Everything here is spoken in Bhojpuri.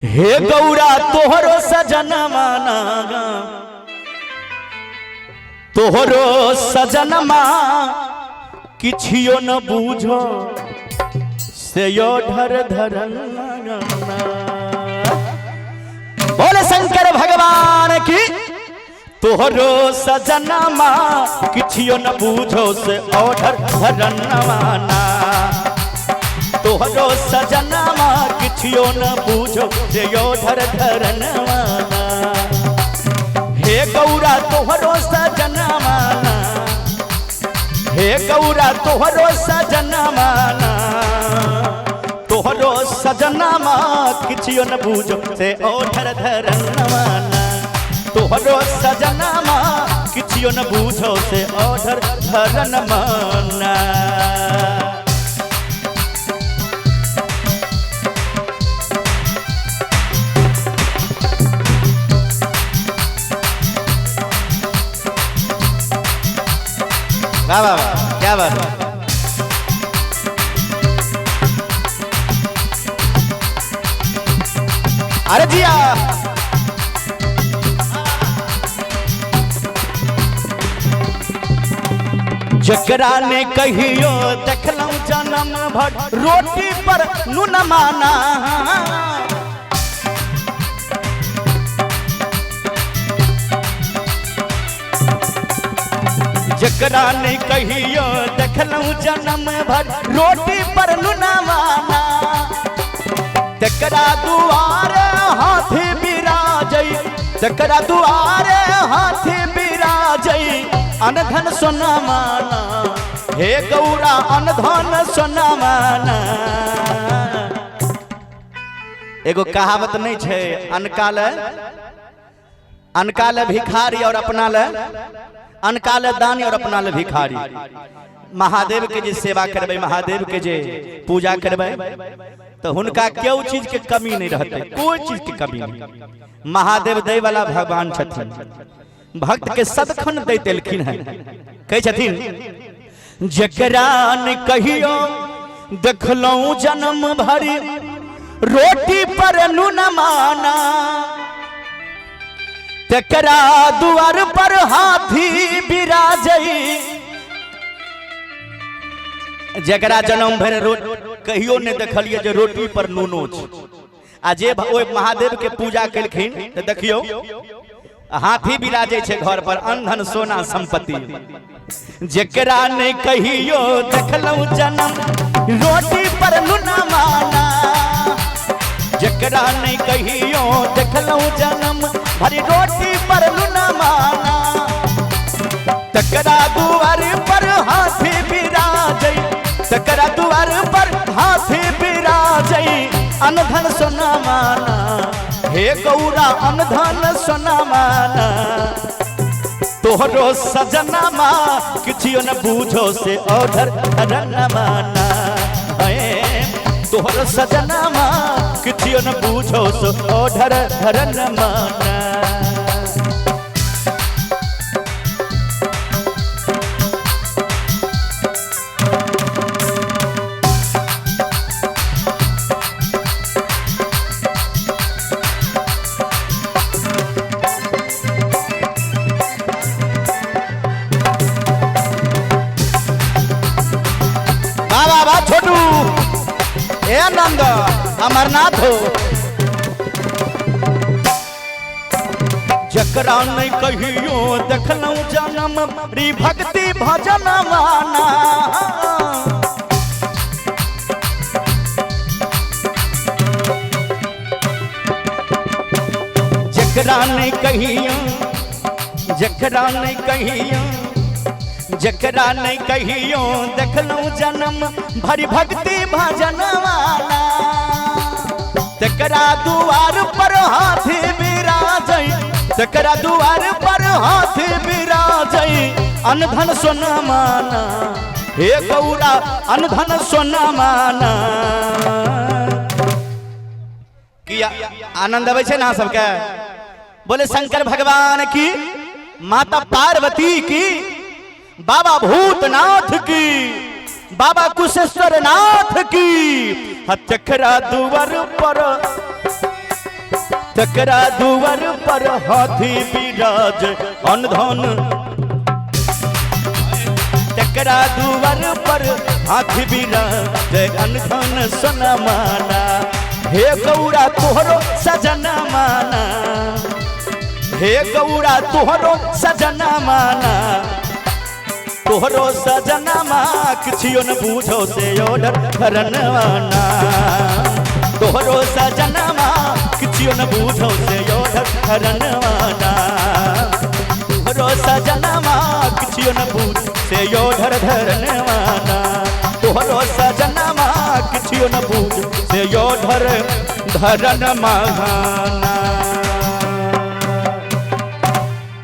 हे गौरा तोहरो सजनमा नागा तोहरो सजनमा किछियो न बूझो से यो ढर धरन बोले शंकर भगवान की तोहरो सजनमा किछियो न बूझो से ओढ़र धरनवाना तोहरो सजनमा किछियो न बूझो से ओढ़र धरनवाना हे गौरा तोहरो सजनमा हे गौरा तोहरो सजनमा तोहरो सजनमा किछियो न बूझो से ओढ़र धरनवाना तोहरो सजनमा किछियो न बूझो से ओढ़र धरनवाना वाह वाह वाह क्या बात है। अरे जिया जकरा ने कहियो देखलम जन्म भर रोटी पर नून माना जकरा ने कहियो देखलम जन्म भर रोटी पर नून माना तकरा दुआरे हाथी बिराजई तकरा दुआरे हाथी बिराजई अनधन सोना माना हे गौरा अनधन सोना माना एगो कहावत नहीं छे अनकाल भिखारी और अपना ले अनकाल दानी और अपना ले भिखारी महादेव के जे सेवा करबे महादेव के जे पूजा करबे तो हुनका क्यों चीज के कमी नहीं रहते कोई चीज की कमी नहीं महादेव दे वाला भगवान छथिन भक्त के सदखन दे देलखिन है कहे छथिन जकरा ने कहियो देखलऊ जन्म भरी रोटी पर नून माना तकरा दुआर पर हाथी बिराजई जकरा जन्म भर कहियो ने देखलिए जे रोटी पर नूनो आ जे ओइ महादेव के पूजा केलखिन त देखियो हाथी बिराजे छे घर पर अंधन सोना संपत्ति जकरा ने कहियो देखलऊ जन्म रोटी पर नून माना जकरा ने कहियो देखलऊ जन्म भरी रोटी पर नून माना तकरा दुआर पर हाथी बिराजई तकरा दुआर पर हाथी बिराजई अनधन सोना माना हे गौरा अनधन सोना माना तोहरो सजनमा किछियो न बूझो से ओढ़र धरनवाना तोहरो सजनमा किछियो न बूझो से ओढ़र धरनवाना छोटू ए नंद अमरनाथ हो जकरा नहीं कहियो देखलऊ जन्म री भक्ति भजन माना जकरा नहीं कहियो जकरा नहीं कहियो जकरा नहीं कहियो देखलऊ जन्म भरी भक्ति भजन वाला तकरा दुआर पर हाथी बिराजई तकरा दुआर पर हाथी बिराजई अनधन सोना माना हे गौरा अनधन सोना माना कि आनंद आवे छे ना सबके बोले शंकर भगवान की माता पार्वती की बाबा भूतनाथ की बाबा कुशेश्वर नाथ की हत्यारा दुवर पर तकरा दुवर पर हाथी बिराज अनधन, तकरा दुवर पर हाथी बिराज अनधन सोना माना। हे गौरा तोहरो सजना माना, हे गौरा तोहरो सजना माना, तोहरो सजना मा किछियो न बूझो से ओढ़ धरनवाना, तोहरो सजना मा किछियो न बूझो से ओढ़ धरनवाना, तोहरो सजना मा किछियो न बूझ से ओढ़ धरनवाना, तोहरो सजना मा किछियो न बूझ से ओढ़ धरनवाना।